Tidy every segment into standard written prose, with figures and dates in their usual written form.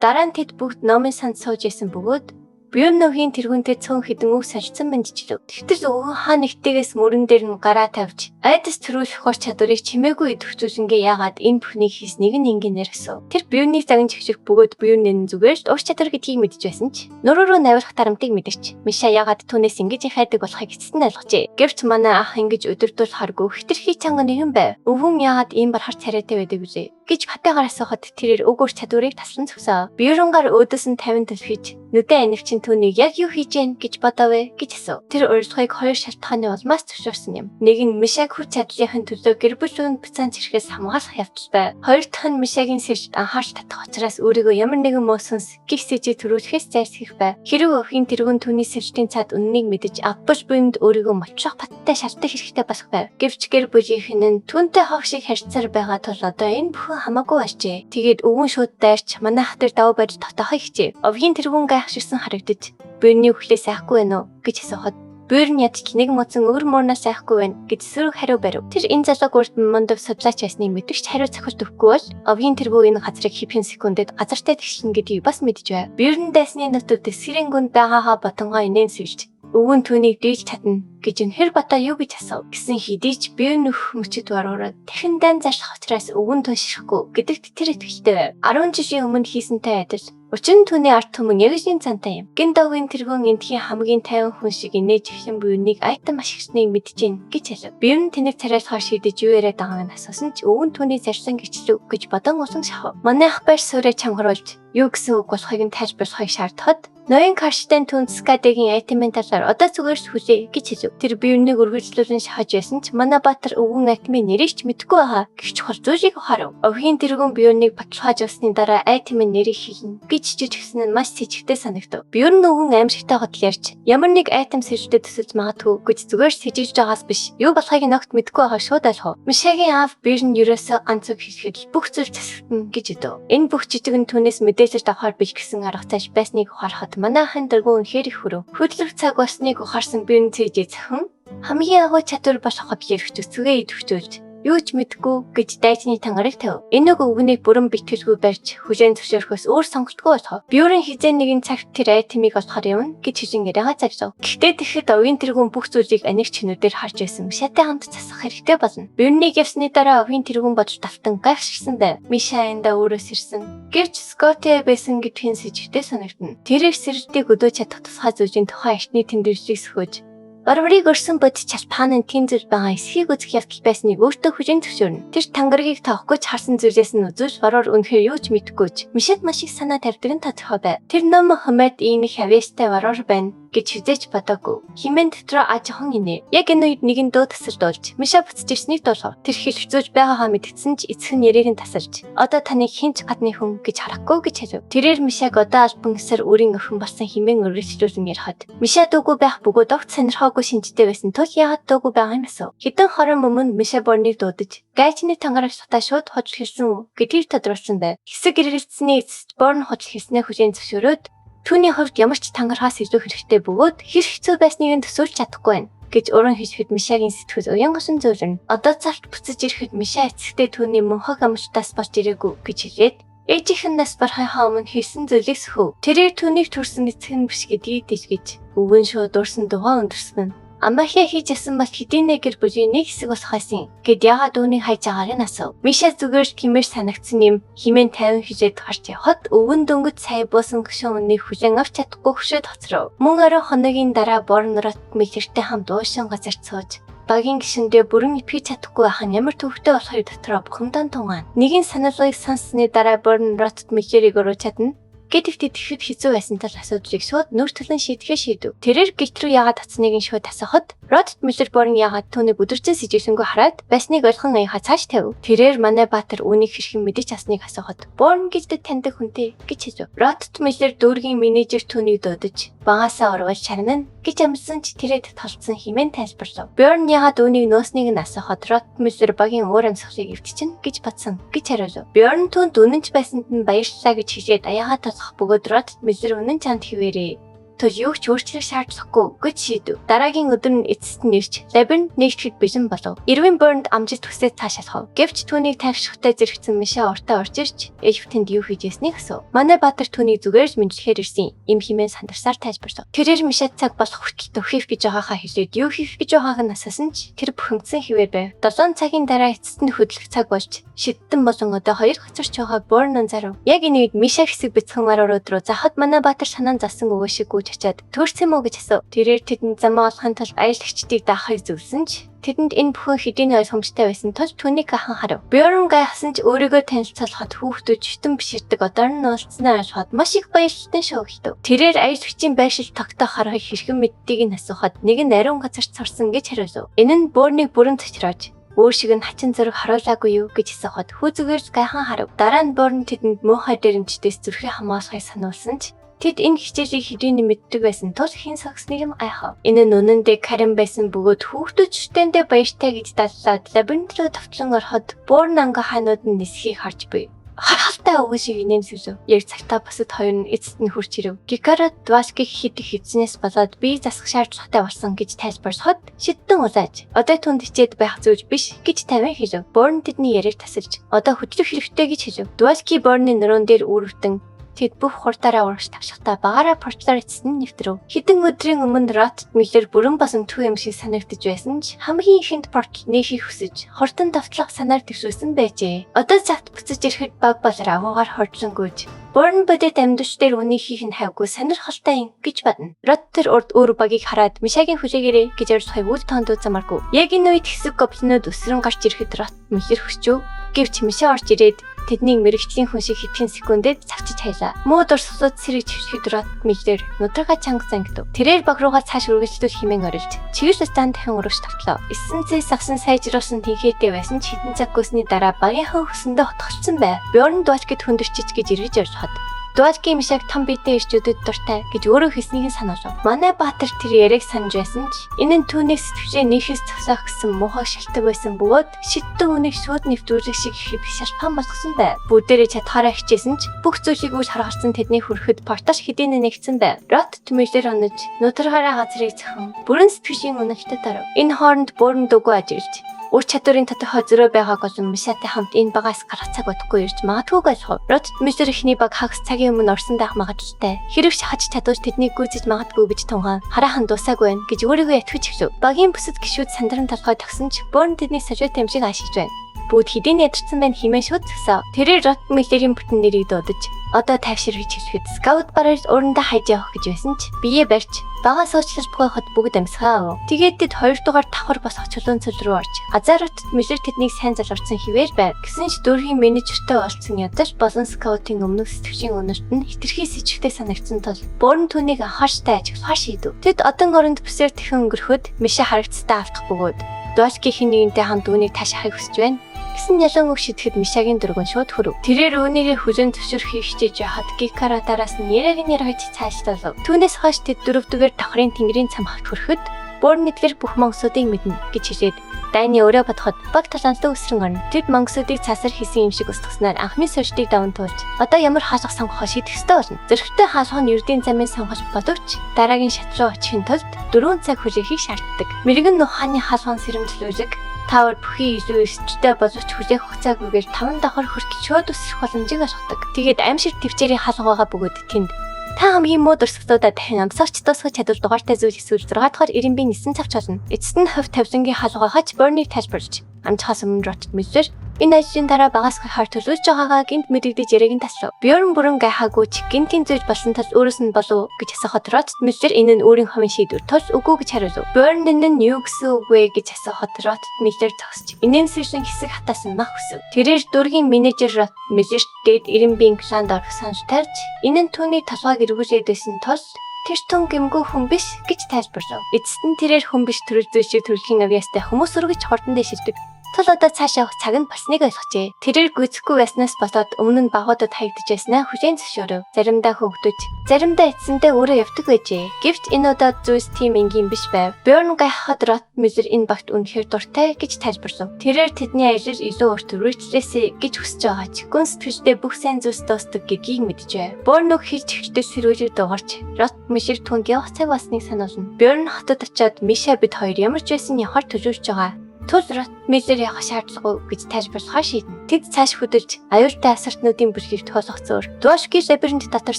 Дараа нь тэд бүгд номын санд сууж исэн бөгөөд Бёрногийн тэргүүнтэй цөөн хідэн үг сорьсон мэдчихлээ. Тэгтэл өвгөн хаа нэгтээс мөрөн дээр нь гараа тавьж айдас төрүүлэх хор чадварыг чимээгүй идэвхжүүлсэнгээ яагаад энэ бүхнийг хийснийг нь ингээнээр асуув. Тэр Бёрнийг загин чигших бөгөөд Бёрнэн зүгээр ур чадвар гэдгийг мэдж байсан ч нуруу навирах тарамтыг мэдэрч Миша яагаад түүнээс ингэж хайдаг болохыг эцэст нь ойлгожээ. Гэвч манай ах ингэж өдөртөл харгүй хитрхи чанга нэгэн байв. Өвгөн яагаад ийм бар харц царайтай байдаг вэ гэж хатайгаар асуухад тэрээр уг ур чадварыг таслан зогсоо. Бёрнгаар өөдөөс нь 50 төлхөж нүдэн анивчин түүнийг яг юу хийж гэн гэж бодоовэ гэж асуув. Тэр урилгыг хоёр шалтгааны улмаас зөвшөөрсөн юм. Нэг нь Мишаг хүч чадлынхын төлөө гэр бүлийн буцаан зэрхээс хамгаалах явдалтай. Хоёр дахь нь Мишагийн сэржид анхаарч татах учраас өөрийгөө ямар нэгэн муу сүнс гихсэж төрүүлэхээс зайлсхийх байв. Хэрэг охин тэргүүн түүний сэржийн цаад үннийг мэдэж авбаш буйнд өөрийгөө мочрох баттай шалтгаан хэрэгтэй болох байв. Гэвч гэр бүлийнхэн нь түүнтэй хог шиг харьцаар байгаа тул одоо энэ бүхэн хамаагүй болжээ. Тэгээд өвгөн шууд дайрч манай ах дээр даваа барьж татахыг хичээв. Овгийн тэргүүн гайхширсан харагдаж Бёрний өхлөө сайхгүй байна уу гэж асуухад Бёрн ядч нэг моцон өөр муурнаас сайхгүй байна гэж сөрөг хариу барив. Тэр энэ залууг урд мондов судлаач байсныг мэдвч хариу цохиж өгөхгүй бол овгийн тэргүүр энэ газрыг хэвхэн секундэд газартай тэгшин гэдгийг бас мэдж байв. Бёрн дайсны нутагт сэрэнгэнд байгаагаа ботонгоо инээн сүйж өвгөн түүнийг дийж чадна гэж энэ хэр бата юу гэж асуув. Гэсэн хэдий ч Бёрн нөх мөчөд баруураад дахин дан зарах учраас өвгөн туншихгүй гэдэгт тэр итгэлтэй байв. 10 жилийн өмнө хийсэнтэй адил учир нь түүний арт түмэн яг шинэ цантай юм. Гиндогийн тэргүүн энтхийн хамгийн тайван хүн шиг инээж ихсэн Бёрнийг айтан ашигласныг мэдчихээн гэж хэлв. Бёрн тэнэг царайлахаар шийдэж юу яриад байгааг нь асуусан ч өвгөн түүний зарсан гिचлүү гэж бодон усан шахав. Манай ах байр суурийг чангаруулж юу гэсэн үг болохыг нь тайлбарлахыг шаардахад ноён Карштен түн Скадегийн айтмын талаар одоо зүгээр хүлээ гэж хэлв. Тэр Бёрнийг үргэлжлүүлэн шахаж байсан ч манай баатар өвгөн айтмын нэрийг ч мэдэхгүй байгаа гэх чухал зүйлийг харав. Овгийн тэргүүн Бёрнийг баталгааж авсны дараа айтмын нэрийг хэлнэ гэж жижигсэн нь маш сэжигтэй санагдав. Бёрн өвгөн аимшигтай хотол ярьж ямар нэг айтем сэржтэй төсөлж магадгүй гэж зүгээр сэжигж байгаас биш юу болохыг нь огт мэдэхгүй байгаа шууд ойлгов. Мишагийн аав Бёрн ерөөсөө ганц үг хэлэхэд бүх зүйл засагтана гэж өдөө. Энэ бүх жижиг нь түүнээс мэдээлэл авахар биш гэсэн арга цааш байсныг ухаарахад манай ахын дэргүүн үнэхээр их хөрөв. Хөдлөх цаг болсныг ухаарсан Бёрн цээжээ цахан хамгийн агуу чадвар болох объект зүгээ идэвхжүүлж юу ч мэдгүй гэж дайчны тангарыг тавив. Энэ өвгөнийг бүрэн битгэлгүй барьж хүлээн зөвшөөрөхөөс өөр сонголтгүй болохоо. Бёрн хизээ нэгэн цагт тэр айтемыг олохоор явна гэж хэлэн яриагаа зарсав. Гэхдээ тэгэхэд овгийн тэргүүн бүх зүйлийг аних чинүүдээр харж байсан Мишатай хамт засах хэрэгтэй болно. Бёрнийг явсны дараа овгийн тэргүүн бодож тавтан гайхширсан байв. Миша энда өөрөөс ирсэн. Гэвч Скотэ байсан гэдгийг сэжигтэй санагдана. Тэр их сэрэлтийг өдөө чадах тусгай зүйлийн тухай эртний тэмдэглэлийг сөхөж Барварыг өрсөн бодис чалпааны тийм зүйл байгаа эсхийг үзэх явдал байсныг өөртөө хүлээн зөвшөөрнө. Тэр тангарыг таахгүй ч харсан зүйлээс нь үзвэл барвар үнэхээр юу ч мэдгүй ч Мишаг маш их санаа тавьдаг нь тодорхой байв. Тэр ном Мохаммед ийм их авьяастай барвар байна гэж хизээч бодоогүй. Химэн дотроо ажихан инэ. Яг энэ үед нэгэн дуу тасалдуулж Миша буцаж ирснийг дуулав. Тэр хэлхцүүлж байгаагаа мэдгэсэн ч эцэг нь яриг нь тасалж одоо таныг хинч гадны хүн гэж харахгүй гэж хэлв. Тэрээр Мишаг одоо албан ёсоор өөрийн охин болсон химэн өргөжлүүлэн ярихад Миша дуугүй байх бөгөөд огт сонирхоогүй шинжтэй байсан тул яагаад дуугүй байгаа юм асуу. Хэдэн хорон өмнө Миша Борныг дуудаж гайчны тангараг сутаа шууд хожил хэлсэн гэдгийг тодруулсан байв. Хэсэг гэрэлцсэний эцэст Борн хожил хэлснээ хүлээн зөвшөөрөөд түүний хувьд ямар ч тангархаас илүү хэрэгтэй бөгөөд хэр хэцүү байсныг нь төсөөлж чадахгүй байна гэж уран хэлэхэд Мишагийн сэтгэл уян госон зөвлөрнө. Одоо царт буцаж ирэхэд Миша эцэгтэй түүний мөнхөг амжилтаас болж ирээгүй гэж хэлээд ээжийнхэн нас барахынхаа өмнө хийсэн зүйлийг сөхөв. Тэрээр түүнийг төрсөн эцэг нь биш гэдгийг дэлгэж өвгөн шууд дурсан дугаа өндөрсөн. Амбахиа хийж ясан бас хэдийн нэг гэр бүлийн нэг хэсэг болох байсан гэд яагаад үүнийг хайж байгааг нь асуув. Миша зүгээр тиймэр санагдсан юм химэн 50 хижээд гарч явхад өвгөн дөнгөж сая буусан гүшүүн үнийг хүлээн авч чадахгүй хөшөөд хоцров. Мөн орой хоногийн дараа Борнрот мэлэртэй хамт уушин газарт сууж багийн гишэндээ бүрэн ипхэж чадахгүй байх нь ямар төвхтэй болохыг дотроо бухимдаа тунгаан. Нэгin саналгыг сонссны дараа Борнротт мэлэрийг оруулж чадна. Гэвч тэгэхэд хэцүү байсан тал асуудлыг шууд нүүр төлөн шийдэхээ шийдэв. Тэрээр гэлт рүү яагаад татсныг нь шууд асуухад Рот Миллер Борн яагаад түүнийг өдөржин сэжигсэнгөө хараад байсныг ойлгон аяха цааш тавив. Тэрээр манай баатар үүнийг хэрхэн мэдэж асныг асуухад Борн гэлтэд таньдаг хүнтэй гэж хэлв. Рот Миллер дүүргийн менежер түүнийг дуудаж багаасаа орвол шарна гэж амжсан ч тэрэд толцсон хэмээн тайлбарлав. Борн яагаад үүнийг нуусныг нь асуухад Рот Миллер багийн уур амьсгалыг эвтчихнэ гэж батсан гэж хариулв. Борн түүнд үнэнч байсанд нь баярлалаа гэж хэлээд аяагаа бөгөөд Рот Миллер үнэн чамд хിവэрээ тус юу ч өөрчлөх шаардлагагүй гэж шийдэв. Дараагийн өдөр нь эцэст нь ирж лабиринт нэгтгэхэд бэлэн болов. Эрвин Борнд амжилт хүсэж цаашаалхав. Гэвч түүнийг тайвшрахтай зэрэгцэн Миша уртаа орж ирж Эйвтэнд юу хийж ясныг асуув. Манай баатар түүнийг зүгээр л мэдлэхээр ирсэн юм хэмээн сандарсаар тайлбарлав. Тэрээр Мишад цаг болох хүртэл төхөв гэж байгаагаа хэлээд юу хийх гэж байгааг нь асуусан ч тэр бухимдсан хэвээр байв. 7 цагийн дараа эцэст нь хөдлөх цаг болж шидтэн болон одоо хоёр хоцорч байгаа Борн зарав. Яг энэ үед Миша хэсэг бяцхан марууд руу захад манай баатар санаан засан өгөө шиг гүйж очиад төрсөн мө гэж асуув. Тэрээр тэдэнд замаа олохын тулд аялагчдыг даахыг зөвлөсөн ч тэдэнд энэ бүхэн хэдийн ойлгомжтой байсан тул түүнийг хахан харав. Бьорн гайхсан ч өөрийгөө танилцуулахад хүүхдүүд читэн биширдэг одоор нь уулзснаа ойлгоход маш их баярлалтай шуугилдав. Тэрээр аялагчийн байшил тогтоох харахыг хэрхэн мэддгийг нь асуухад нэг нь ариун газарт сурсан гэж хариулв. Энэ нь Борныг бүрэн цочроож өөр шиг нь хачин зөрөг харуулаагүй юу гэж асуухад хүү зүгээр гайхан харав. Дараа нь Борн тэдэнд муухай дэрэмждээс зүрхээ хамгаалахыг сануулсан ч тэд энэ хичээлийг хэдийн мэддэг байсан тул хин сагсныг нь гайхав. Энэ нь үнэндээ Карен байсан бөгөөд хүүхдүүд шүтэндээ баяртай гэж даллаад лабиринт руу тавтлан ороход Борн анга ханууд нь нисхийг харж буй. Харахалтай өвгөн шиг инээмсэв. Яг цагтаа босод хоёр нь эцэст нь хурж ирэв. Гикара Дваскийг хитэх хэвчнээс болоод бие засах шаардлагатай болсон гэж тайлбарлахад шидтэн улааж одоо түнд хичээд байх зүйл биш гэж тавин хэлв. Борн тэдний яриаг тасалж одоо хөдлөх хэрэгтэй гэж хэлв. Дваски Борны нөрөн дээр үүрвтэн тэд бүх хурдаараа урагш тавшихтаа багаараа порчлоор эцэст нь нэвтрв. Хэдэн өдрийн өмнө Ротт Миллер бүрэн басан төв юм шиг санагдаж байсан ч хамгийн ихэнд портл нээхийг хүсэж хурдан давтлах санаар төвшүүлсэн байжээ. Одоо цагт буцаж ирэхэд баг болор агуугаар хордлонгүйж Борн бодит амьдч дээр үнийхийг нь хайвгүй сонирхолтой гэж badна. Ротт тэр урд өөр багийг хараад Мишагийн хүлээгээрээ гэж ярьсхай үл тоонд замаргүй. Яг энэ үед хэсэг гоблинууд өсрөн гарч ирэхэд Ротт Миллер хүсчв. Гэвч Миша орж ирээд тэднийг мэрэгчлийн хүн шиг хэдхэн секундэд цавчиж хайлаа. Муу дурсгалууд сэрэг чившгэд Ротт Миллер нудрага чанга зангидв. Тэрээр баг руугаа цааш үргэлжлүүл хэмээн орилж чиглэл стан дахин урагш тавтлаа. Эссенцээ сагсан сайжруулсан тэнхээтэй байсан ч хэдэн цаг гүйсний дараа багийнхаа хөсөндөө хотгоцсон байв. Бьорн Дваскид хүндэрчиж гэж эргэж орж хад. Дваски Мишаг том биетэй ирчүүдэд дуртай гэж өөрөө хэлснийг сануулв. Манай баатар тэр яриаг санаж байсан ч энэ нь түүнийг сэтгвчээ нээхээс зогсоох гэсэн муухай шалтгаан байсан бөгөөд шидтэн үнийг шууд нэвтрүүлэх шиг ихэд шалтгаан болгосон байв. Бүгдээрээ чадхаараа хичээсэн ч бүх зүйлийг үл харгалцсан тэдний хөрөхөд порташ хэдийн нэгцэн байв. Ротт Миллер онож нудрагаараа газрыг цохон бүрэн сэтгвчийн үнэлтэд оров. Энэ хооронд Борн дөгөө ажиглж ур чадварын тодорхой зөрөө байгааг олон Мишатай хамт энэ багаас гарах цаг бодохгүй ирж магадгүй ойлгов. Ротт Миллер ихний баг хагас цагийн өмнө орсон байх магадaltaй. Хэрэг шахаж чадвал тэднийг гүйцэж магадгүй гэж тунгаан хараахан дусаагүй байна гэж өөрийгөө итгэж эхлэв. Багийн бүсэд гişүүд сандран толгой тогсон ч Борн тэдний сожид тамжиг ашиглаж байна. Бүгд хэдийн ядарсан байна хэмээн шууд згсав. Тэрээр Ротт Миллерийн бүтэн нэрийг дуудаж одоо тайвшир гэж хэлэхэд скаут бараар урандаа хайж явах гэж байсан ч бие барьж бага суучлаж буйхад бүгд амсгаа. Тэгээд тэд 2 дугаар давхар босох чулуун цөл рүү орж Ротт Миллер тэднийг сайн залуурсан хിവэр байв. Гэсэн ч дөрвийн менежертэй олцсон ядаж болон скаутын өмнөх сэтгвчийн өнөрт нь хитрхи сэжигтэй санагдсан тул Борн түүнийг анхаарчтай ажиглахаар шийдэв. Тэд одон оронд бүсээр тэхэн өнгөрөхөд Миша харагдцтай автах бөгөөд Дваскихийн нэгэнтэй хамт үүнийг таашаахыг хүсэж байна. Гэсэн ялан үг шидэхэд Мишагийн дөргөн шууд хөрөв. Тэрээр үүнийгээ хүлэн зөвшөөрөхийг хичээж яхад Гикара дараас нь ярагны хойч цаашлалав. Түүнээс хойш тэд дөрөвдүгээр давхрын тэнгэрийн цамхагт хүрэхэд Борн эдгээр бүх монгосуудыг мэднэ гэж хэлээд дайны өрөө бодоход баг талантай өсрөн орно. Тэд монгосуудыг цаасар хийсэн юм шиг устгаснаар анхны сорждыг даван туулж одоо ямар хаалга сонгохоо шийдэх ёстой болно. Зөрхтэй хаалга нь ердийн замын сонгож боловч дараагийн шат руу очихын тулд 4 цаг хүлээхийг шаарддаг. Мэргэн нухааны хаалган сэрэмжлүүлэг Тавар бүхий илүү эрсдэлтэй боловч хүлээх хугацаагүйгээр 5 давхар хүртэл шууд өсөх боломжийг олгодог. Тэгээд аимшиг төвчээрийн хаалгагаа бөгөөд тэнд та хамгийн муу дурсгалуудаа дахин амсагч тусгаж чадвал дугаартай зүйл эсвэл 6 дахь ирэмбийн нисэн цавч болно. Эцэст нь хувь тавилангийн хаалгаа хач Борныг тайлбарлаж амжихаас өмнө Ротт Миллер энэ ажлын дараа багаас гахаар төлөвлөж байгаагаа гинт мэдэгдэж яриаг нь таслав. Бьорн бүрэн гайхаагүй ч гинтийн зүйл болсон тал өөрөөс нь болов гэж асуухад Ротт Миллер энэ нь өөрийн хувийн шийдвэр тул үгүй гэж хариулв. Бьорн энэ нь юу гэсэн үг вэ гэж асуухад Ротт Миллер зогсож инээмсэглэн хэсэг хатаасан мах хүсв. Тэрээр дөргийн менежер Ротт Миллерт дээд ирэмбийн кланд орох санал тарьж энэ нь түүний толгойг эргүүлээд байсан тул тэр тун гэмгүй хүн биш гэж тайлбарлав. Эцэст нь тэрээр хүн биш төрөлзөө шиг төрөлхийн авьяастай хүмүүс өргөж хурдан дэшилдэг. Тул одоо цааш явах цаг нь болсныг ойлгожээ. Тэрээр гүйцэхгүй байснаас болоод өмнө нь багуудад хаягдж байснаа хүлээн зөвшөөрөв. Заримдаа хөвгдөж, заримдаа эцсэндээ өөрөө явдаг байжээ. Гэвч энэ удаад зүйлс тийм энгийн биш байв. Бёрн гайхахад Ротмиллер энэ багт үнэхээр дуртай гэж тайлбарлав. Тэрээр тэдний аялал илүү урт үргэлжлээсэй гэж хүсэж байгаа ч гүн сэтгэлдээ бүх сайн зүйлс дуустдаг гэдгийг мэджээ. Бёрн үг хийж ихтэй сэрүүлэг дуурч Ротмиллер түнд явах цаг болсныг сануулна. Бёрн хотод очиод Миша бид хоёр ямар ч байсан явахаар төлөвлөж байгаа. Тул Ротмиллер явах шаардлагагүй гэж тайлбарлахаар шийднэ. Тэд цааш хөдөлж аюултай асартнуудын бүлгийг тоолох зөөр Дуашки лабиринт дотор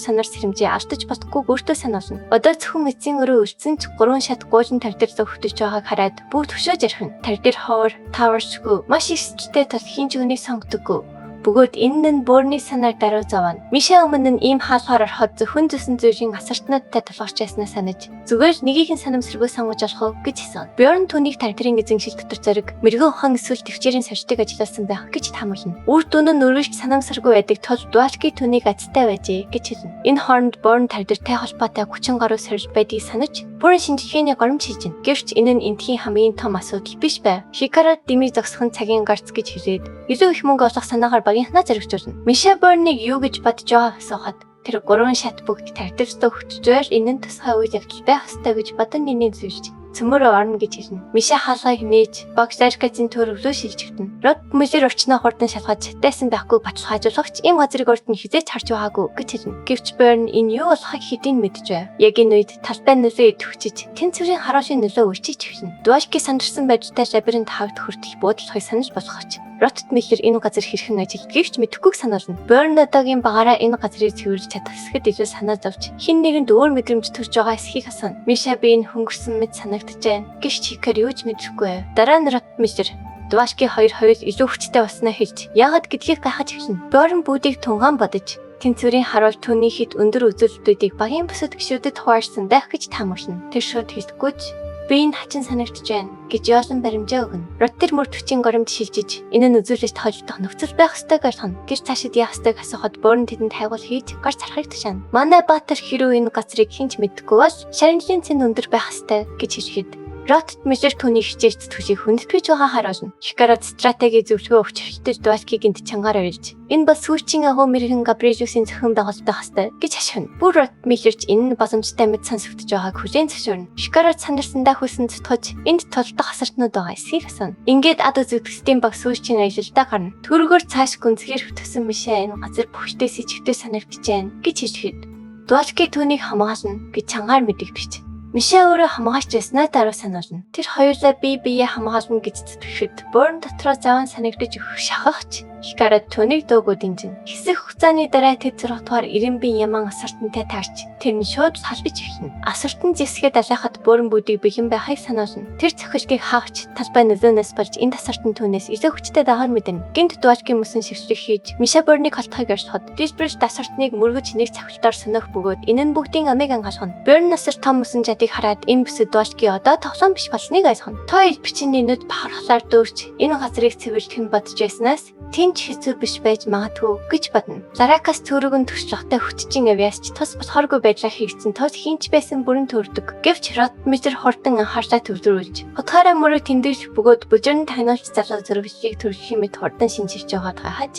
санаар сэрэмжээ алдаж болохгүй өөртөө сануулна. Одоо зөвхөн эцсийн өрөө үлдсэн ч 3 шат гуйжин тал дээр зөвхөдөж байгааг хараад бүгд хөшөөж ярихна. Тал дээр ховор, таваршгүй, маш их сэтгэлтэй тул хинж үнийг сонгодоггүй. Бөгөөд энэ нь Бёрний санааг даруй зовно. Миша өмнө нь ийм хаалгаар ороход зөвхөн зүсэн зүйлийн асартнуудтай тулгарч байснаа санаж зүгээр нэгийг нь санамсаргүй сонгож олох гэж хэлсэн. Бёрн түүнийг тартрын эзэншил дотор зориг мэрэгэн ухаан эсвэл төвчээрийн сорчтыг ажилласан байх гэж таамаглана. Үр дүн нь үргэлж санамсаргүй байдаг тул Дуашки түүнийг азтай байжээ гэж хэлнэ. Энэ хооронд Бёрн тардртай холбоотой 30 гаруй сорилт байдгийг санаж бүрэн шинжилгээний горимж хийж байна. Гэвч энэ нь энтхийн хамгийн том асуудал биш байв. Шикарад дэмий зогсох нь цагийн гарц гэж хэлээд илүү их мөнгө олох санаагаар багийнхнаа зоригжуулна. Миша Бёрнийг юу гэж бодож байгаа асуухад тэр 3 шат бүгд тартивстай хөтжөөр энэ нь тусгай үйл явдал байх ёстой гэж бодон нэнийг зөвшөөрч цөмөрөө орно гэж хэлнэ. Миша хаалгыг нээж Боксаркацын төрөвлөө шилжигдэнэ. Ротмиллер орчноо хурдан шалгаж тайсан байхгүй баталгаажуулагч ийм газрыг урд нь хизээч харж байгаагүй гэж хэлнэ. Гэвч Бёрн энэ юу болохыг хэдийн мэдэж байв. Яг энэ үед талбай нөлөө идэвхжиж тэн цэврийн хараашийн нөлөө өрчиж эхэлнэ. Дуашки сандарсан байртай лабиринт хавьд хүртэх буудлагыг санаж болгоч. Ротмиллер энэ газар хэрхэн ажиллаж гэвч мэдэхгүйг сануулна. Бёрн одоогийн багаараа энэ газрыг цэвэрлж чадах хэсгэд илүү санаа зовж хин нэгэнд өөр мэдрэмж төрж байгаа эсхийг асууна. Миша би энэ хөнгөрсөн мэд санагдаж байна. Гэвч Шикар юу ч мэдэхгүй. Дараа нь Ротмиллер Дуашки хоёр илүү хүчтэй болсноо хэлж яагаад гэдгийг гайхаж эхэлнэ. Бёрн бүгдийг тунгаан бодож тэнцвэрийн харуул түүний хэд өндөр үзүүлэлтүүдийг багийн бусад гишүүдэд хуваарсан байх гэж таамаглана. Тэр шууд хэлэхгүйч би энэ хачин санагдаж байна гэж яасан баримжаа өгнө. Роттер мөр төчийн горимд шилжиж энэ нь үзүүлэлт тохиолдох нөхцөл байх ёстойг ойлгоно. Гэж цаашид яах ёстойг асуухад Бёрн тэдэнд хайгуул хийж гарч харахыг тушаана. Манай баатар хэрүү энэ газрыг хинч мэдэхгүй бол шарнилын цэн өндөр байх ёстой гэж хэлэхэд Ротмиллер түүний хичээлд түшиг хүндэтгэж байгаа харуулна. Шикарад стратеги зөвлөгөө өгч хэрэгтэй Дуашкиг энд чангаар орийлж энэ бол сүүчийн агуу мэрэгэн Габриэлюсийн зөвхөн байгуулдаг хастай гэж ашигна. Бүр Ротмиллерч энэ нь боломжтой мэд сонсогдож байгааг хүлээн зөвшөөрнө. Шикарад сандарсандаа хүсэн цутгаж энд толдох хасартнууд байгаа эсхийг асууна. Ингээд ад үзэгдэхсдийн баг сүүчийн аялалдаа гарна. Төргөөр цааш гүнзгийр хөтгсөн Миша энэ газар бүхтэй сэжигтэй санагдаж байна гэж хэлэхэд Дуашки түүнийг хамгаална гэж чангаар мэдэгдэж Миша өөрөө хамгаалж байснаа дараа сануулна. Тэр хоёулаа бие биеэ хамгаална гэж зүтгэхэд Бёрн дотроо заван санагдаж өгөх шахагч Шикарад түүнийг дуугүй дэмжинэ. Хэсэг хугацааны дараа тэд 6 дугаар 90-ийн яман асартантай таарч тэр нь шууд салбиж эхэлнэ. Асартан зэсгээд алайхад Бёрн бүдийг бэхэн байхыг сануулна. Тэр цохилтыг хаагч талбай нөлөөнөөс болж энэ асартан түүнээс илүү хүчтэй дагаар мэднэ. Гинт Дуашкийн мөсөн шившлэг хийж Миша Бёрнийг холтохыг оршиход Дисбриш асартныг мөргөж нэг цохилтоор сөнөх бөгөөд энэ нь бүгдийн амийг ангаалгана. Бёрн насар том мөсөн жадыг хараад энэ бүсэд Дуашки одоо тоглоом биш болсныг ойлгоно. Той бичний нүд бахархлаар дүүрч энэ газрыг цэвэрлэх нь бодож байснаас тэнч хэцүү биш байж магадгүй гэж бодно. Ларакас төрөг нь төсчөлтэй хүччин авьяасч тус болохооргүй байдлаар хийгдсэн тус хинч байсан бүрэн төрдөг. Гэвч Ротмиллер хурдан анхаарлаа төвлөрүүлж утгаараа мөрөг тэмдэглэх бөгөөд бүжирн таниулж залуу зөрвөлжийг төрөх хэмэд хурдан шинжилж байгаад гайхаж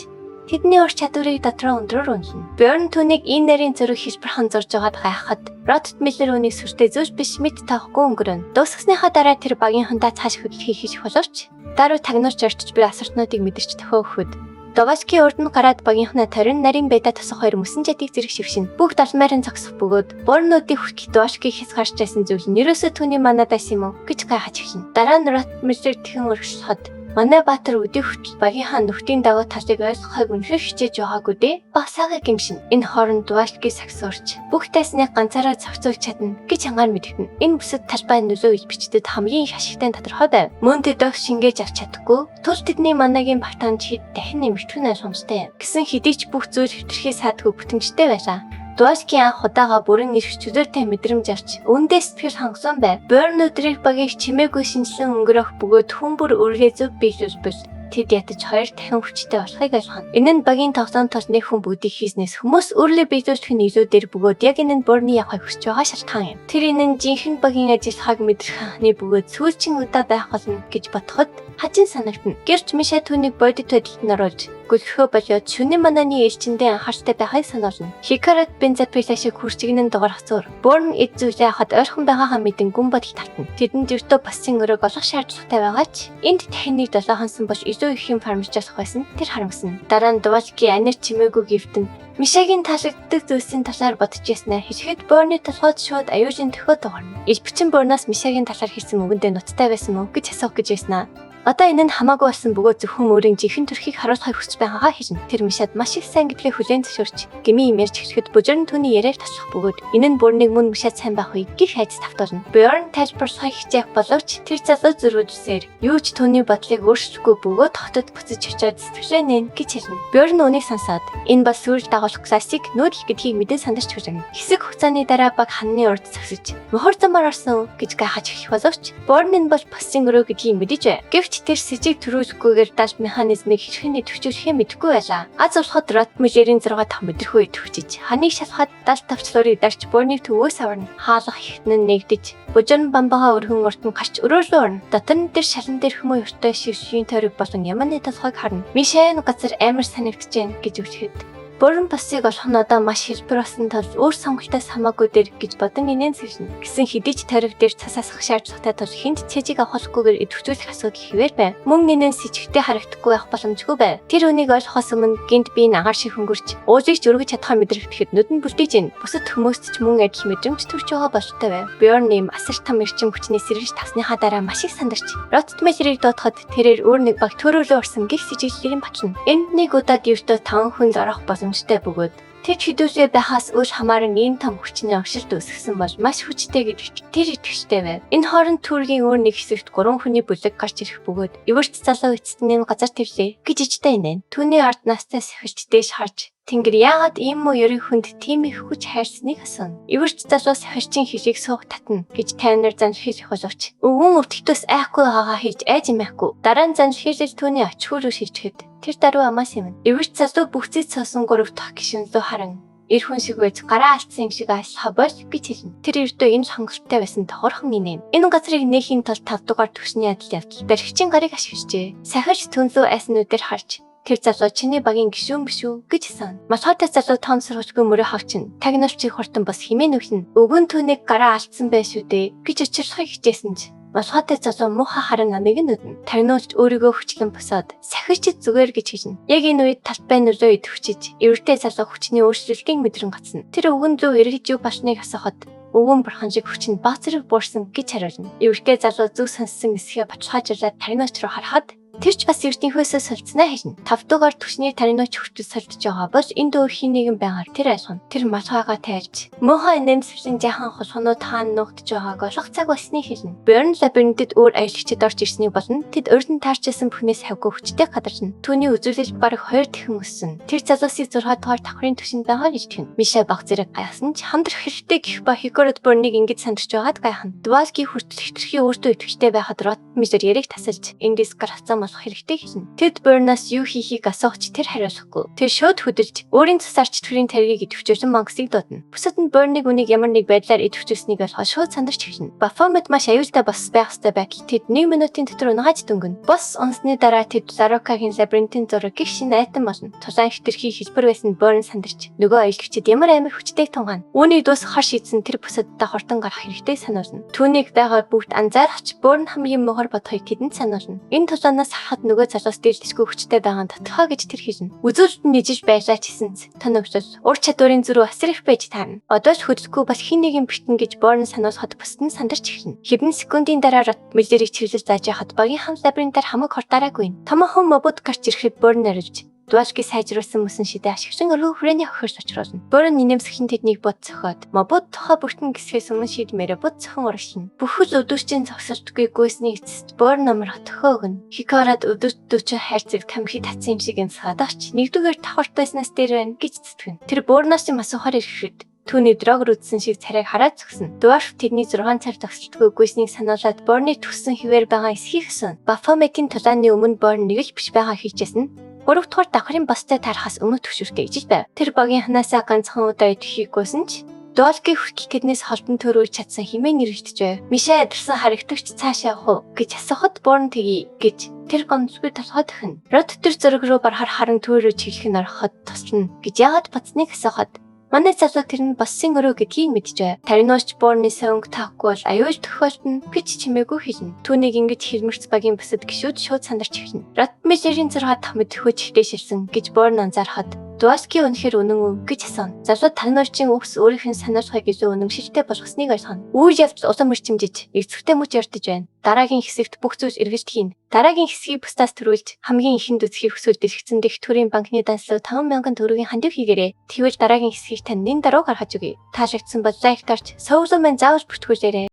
тэдний ур чадварыг дотроо өндрөөр үнэлнэ. Бёрн түүнийг энэ нарийн зөрөг хэлбэрхэн зорж байгаад гайхахад Ротмиллер үнийг сүртэй зөөж биш мэд таахгүй өнгөрөн. Дуусгасныхаа дараа тэр багийн хундаа цааш хөдлөхийг хийж боловч даруй тагнуурч орчиж буй асартнуудыг мэдэрч төхөө өгөхөд Дуашки урд нь гараад багийнхнаа торин нарийн байда тосох хоёр мөсөн жадыг зэрэг шившин. Бүх далмайрын зогсох бөгөөд Бёрнуудыг хүртэл Дуашкиг хэс гарч байсан зүйл нь ерөөсөө түүний манад байсан юм уу гэж гайхаж эхэлнэ. Дараа нь Ротмиллер тэхэн өргөжлөхөд манай баатар өдөө хүртэл багийнхаа нүхтийн дагуу талыг ойлгохыг үнэхээр хичээж байгаагүй дээ. Багсаагаа гимшин. Энэ хооронд Дуашки сагсуурч бүх тайсныг ганцаараа зохицуулж чадна гэж ангаар мэдэгдэнэ. Энэ бүсэд талбай нөлөө иж бичдэд хамгийн их ашигтай тодорхой байв. Мөн тэдөө шингээж авч чадахгүй. Тул тэдний манагийн багтаамж хэд дахин нэмэгдэхүүн ойлгомжтой гэсэн хэдий ч бүх зүйл хэтэрхий саадгүй бүтэмжтэй байлаа. Дуашки анх удаага бүрэн ирэх чөлөөтэй мэдрэмж авч өндөө сэтгэл хангасан байв. Бёрн өдрийг багийг чимээгүй шинжилэн өнгөрөх бөгөөд хүн бүр өргөө зөв биелүүлбэл тэд ятаж хоёр дахин хүчтэй болохыг ойлгоно. Энэ нь багийн тогтоомтоос нэг хүн бүгдийг хийснээс хүмүүс өөрлөө биелүүлэх нь илүү дээр бөгөөд яг энэ нь Борны явахыг хүсэж байгаа шалтгаан юм. Тэр энэ нь жинхэнэ багийн ажиллагааг мэдрэх анхны бөгөөд сүүлчийн удаа байх болно гэж бодоход хажин санагдана. Гэрч Миша түүнийг бодит байдалд нь оруулж гөлхөө болоод шөнийн манааны ээлжиндээ анхааралтай байхыг сануулна. Хикарат бензапила шиг хурцгинэн дугаар хацуур. Борн эд зүйлээ хад ойрхон байгаагаа мэдэн гүн бодол татна. Тэдэнд зөвхөн басын өрөөг олох шаардлагатай байгаа ч энд дахиныг 7 хонсон бош илүү их юм фармжаас байсан тэр харамсна. Дараа нь Дувалки анир чимээгүй гівтэн Мишагийн таалагддаг зүйлсийн талаар бодож яснаа хэсгэд Борны толгойд шууд аюулын төхөө дуурна. Илбчин Борноос Мишагийн талаар хэлсэн үгэндээ нуттай байсан мөн гэж асуух гэж яснаа. Одоо энэ нь хамаагүй болсон бөгөөд зөвхөн өөрийн жинхэнэ төрхийг харуулахыг хүсэж байгаагаа хэлнэ. Тэр Мишад маш их сайн гэдлээ хүлээн зөвшөөрч гмийн юм ярьж эхлэхэд бужирн түүний яриаг таслах бөгөөд энэ нь Борныг мөн Мишад сайн байх үе гих хайж тавтуулна. Борн тайлбарлахыг хичээх боловч тэр залуу зөрүүлжсээр юу ч түүний бодлыг өөрчлөхгүй бөгөөд хотод буцаж очиод сэтгэлээ нээн гэж хэлнэ. Борн үүнийг сонсоод энэ бас сүүл дагуулах классик нүүдэл гэдгийг мэдэн сандарч хүрнэ. Хэсэг хугацааны дараа баг ханны урд зогсож мохор замаар орсон гэж гайхаж эхлэх боловч Борн энэ бол басын өрөө гэдгийг мэдэж бай. Тэр сэжиг төрүүлэхгүйгээр дааш механизмыг хэрхэн төвчүүлэхээ мэдэхгүй байлаа. Аз болоход Ротмиллерийн 6 мэдрэх үе төвчиж ханыг шалахад 75 цалуурыг дарж Борныг төвөөс аварна. Хаалгах ихтэн нь нэгдэж бужирн бамбагаа өрхөн урт нь гарч өрөөлөө орно. Дотор нь тэр шалан дээр хүмүү өртөө шившийн тойрог болон яманы толгойг харна. Мишаэн газар амар санагдчихээн гэж үгчихэд Борн басыг олох нь одоо маш хэлбэр болсон тул өөр сонголтоос хамаагүй дээр гэж бодон инээн сэрнэ. Гэсэн хэдий ч тойрог дээр цасаасах шаардлагатай тул хинт цэжиг авахгүйгээр идэвхжүүлэх асуудал хэвээр байв. Мөн инээн сэжигтэй харагдахгүй байх боломжгүй байв. Тэр үнийг ойлгохоос өмнө гинт би агаар шиг хөнгөрч уужийг ч өргөж чадхаа мэдрэхэд нүд нь бүлдэж ийн. Бусад хүмүүст ч мөн адил мэдрэмж төрж байгаа болтой байв. Борн ийм асар том эрчим хүчний сэргэж тавсныхаа дараа маш их сандарч Ротмиллерийг доотоход тэрээр өөр нэг баг төрөөлөө орсон гих сэжиглэрийн бачна. Энд нэг удаад ердөө 5 хүн зорох боломжтой бөгөөд тэр хідүүлээ байхаас өөр хамааран ийм том хүчний огшилт үүсгэсэн бол маш хүчтэй гэдэгт тэр итгэжтэй байв. Энэ хооронд түүргийн өөр нэг хэсэгт 3 хүний бүлэг гарч ирэх бөгөөд эвэрт залуу эцэст нь газар твлээ гэж ичтэй инээн. Түүний ард настай сахилч дээш харж Тэнгэр яагаад ийм муу ерөн хүнд тийм их хүч хайрсныг асууна. Эвэрч залуу сахилчийн хөлийг суух татна гэж тайнаар заншилх боловч өвгөн өвдөлтөөс айхгүй хаагаа хийж айж юмайхгүй. Дараа нь заншилж түүний очхөр шийдэхэд тэр даруй амаас юм. Эвэрч залуу бүгцэд суусан 3 дахь гишүүн лөө харан эр хүн шиг байж гараа алдсан юм шиг айлхаа бол гэж хэлнэ. Тэр эрдөө энэ сонголттой байсан тохорхон инээн. Энэ газрыг нээхийн тулд 5 дугаар төвшний адил явдал баригчийн гарыг ашиглажээ. Сахилч түнлүү айснуудаар харж тэр залуу чиний багийн гишүүн биш үү гэж асууна. Масхаатай залуу том сургуульгүй мөрөө хавчин тагнуулчийг хурдан бас химээ нүхнэ. Өвгөн түүнийг гараа алдсан байш үү дээ гэж учруулахыг хичээсэн ч Масхаатай залуу муухай харан амиг нь нүдэн. Тагнуулч өөрийгөө хүчлэн босоод сахичд зүгээр гэж хэлнэ. Яг энэ үед талбай нөлөө идэвхжиж эвэртэй залуу хүчний өөрчлөлтийг мэдрэн гацна. Тэр өвгөн зүү эргэж юу болсныг асуухад өвгөн бурхан шиг хүчин баацрыг буурсан гэж хариулна. Эвэртэй залуу зүг сонссон эсгээ бачхаажуулаад тагнуулч руу харахад тэр ч бас эрдэнэхөөсөө солилцснаа хэлнэ. 5 дугаар түвшний таринууч хүртэл солилцож байгаа бол энэ дөр хин нэгэн байгаар тэр айлгана. Тэр малгайгаа тайлж муухай нэмсвэрийн жаахан хулхнууд хаана нуугдж байгааг олох цаг болсныг хэлнэ. Борн лабиринтэд өөр аялагчид орж ирснийг болон тэд урьдан таарчсан бүхнээс хавгүй хүчтэй гадарна. Түүний үзүүлэлт бараг 2 дахин өссөн. Тэр залуусыг 6 дугаар давхрын түвшинд байгаа гэж итгэв. Миша баг зэрэг гайхсан ч хамдрах хэрэгтэй гэх ба Хикорот Борныг ингэж сандарч байгаад гайхна. Дувалки хүртэл хэтэрхий өөртөө итгэжтэй байхад Ротмиллер яриг тасалж эндээс гарцсан болох хэрэгтэй хэлнэ. Тэд Борноос юу хийхийг асуухч тэр хариулахгүй. Тэр шууд хөдөлж өөрийн цус арч төрийн таргийг идэвхжүүлсэн мангасыг дуудана. Бусад нь Борныг үнийг ямар нэг байдлаар идэвхжүүлсэнийг олгож шууд сандарч эхэлнэ. Бафомет маш аюултай бос байх ёстой байхад тэд 1 минутын дотор унагааж дөнгөнө. Бос унсны дараа тэд Зарокагийн лабиринтын зураг гих шин айтан болно. Тулаан хэтэрхий хэлбэр байсан Борн сандарч нөгөө аялагчид ямар амар хүчтэй тунгаана. Үүнийг дуусгахаар шийдсэн тэр бусаддаа хортон гарах хэрэгтэй сануулна. Түүнийг дагаад бүгд анзаарч Борн хамгийн мохор бодохыг тэдэнд сануулна. Энэ тулаанаас харахад нөгөө залуус дээлдэсгүй хүчтэй байгаа нь тодтохоо гэж тэр хэлнэ. Үзүүлэлт нь нижиж байлаа ч гэсэн тоногсол ур чадварын зөрүү асар их байж таарна. Одоо ч хөдөлгөхгүй бас хин нэгэн битэн гэж Борн сануулахад бусд нь сандарч эхэлнэ. Хэдэн секундын дараа Ротмиллерийг чиглэж зааж яхад багийн хам лабиринтаар хамаг хортаараагүй. Томоохон мобот гарч ирэхэд Борн арилж Дувалки сайжруулсан мөсөн шидэ ашигчин өргөн хүрээний хохирс очруулна. Борн нэмсэхийн тэднийг бод цохоод мобот тухай бүртэн гисгээс өмнө шийдмээрээ бод цохон урагшин. Бүхэл өдөржин зогсолтгүй гүйсний эцэст Борн намрах төхөөгн Хикарад өдөртөч хайрцаг камхи татсан юм шиг энэ садагч нэгдүгээр давхарт байснаас дээр байна гэж зүтгэн. Тэр Борноос юм асуухаар ирэхэд Түүний дрогер үзсэн шиг царайг хараад зогсно. Dwarf тэдний 6 цаг төгсөлтгүй гүйснийг сануулад Born-ы төссөн хിവэр байгаа эсхийг сөн. Baphomet-ийн тулааны өмнө Born нэг л биш байгаа хийжсэн. 3 дугаар давхрын бостой тарахаас өмнө төвшөртэй ижиж байв. Тэр багийн ханаасаа ганцхан удаа идэхгүйсэн ч Долги хүрхий тэднээс холдон төрүүлж чадсан хэмээн нэрвэгдэж байв. Мишаа ядарсан харагдагч цаашаа явах уу гэж асуухад Борн тгий гэж тэр гомцгүй толгой төхнө. Рот тэр зөрөг рүү барахаар харан түүрөө чиглэх нь ороход тослно гэж яагаад бацныг асуухад манай залуу тэр нь боссын өрөө гэдгийг мэдж байв. Таринооч Борны сонг таахгүй бол аюул тохиолдно гэж чимээгүй хэлнэ. Түүнийг ингэж хэрмэрц багийн бусад гişүүд шууд сандарч эхэлнэ. Рот Мишерийн 6 дахь мэдрэхүй чихтэй шилсэн гэж Борн анзаархад Дуаски үнэхээр үнэн үү гэж асууна. Залуу Тариночийн үгс өөрийнх нь санаачхай гэсэн үнэмшилтэй болгосныг ойлгоно. Үйл явдал улам өрчимжиж, эцэгтэй мөч ярдж байна. Дараагийн хэсэгт бүх зүйлс эргэж хийн. Дараагийн хэсгийг бусдаас төрүүлж хамгийн ихэнд үзэхийг хүсвэл дэлгэцэн дэх төрийн банкны данслуу 5,000 төгрөгийн хандив хийгээрэй. Тэгвэл дараагийн хэсгийг тань нэн дараа гаргаж өгье. Таашагдсан бол лайк дарж, сувлын мэн заавал бүртгүүлээрэй.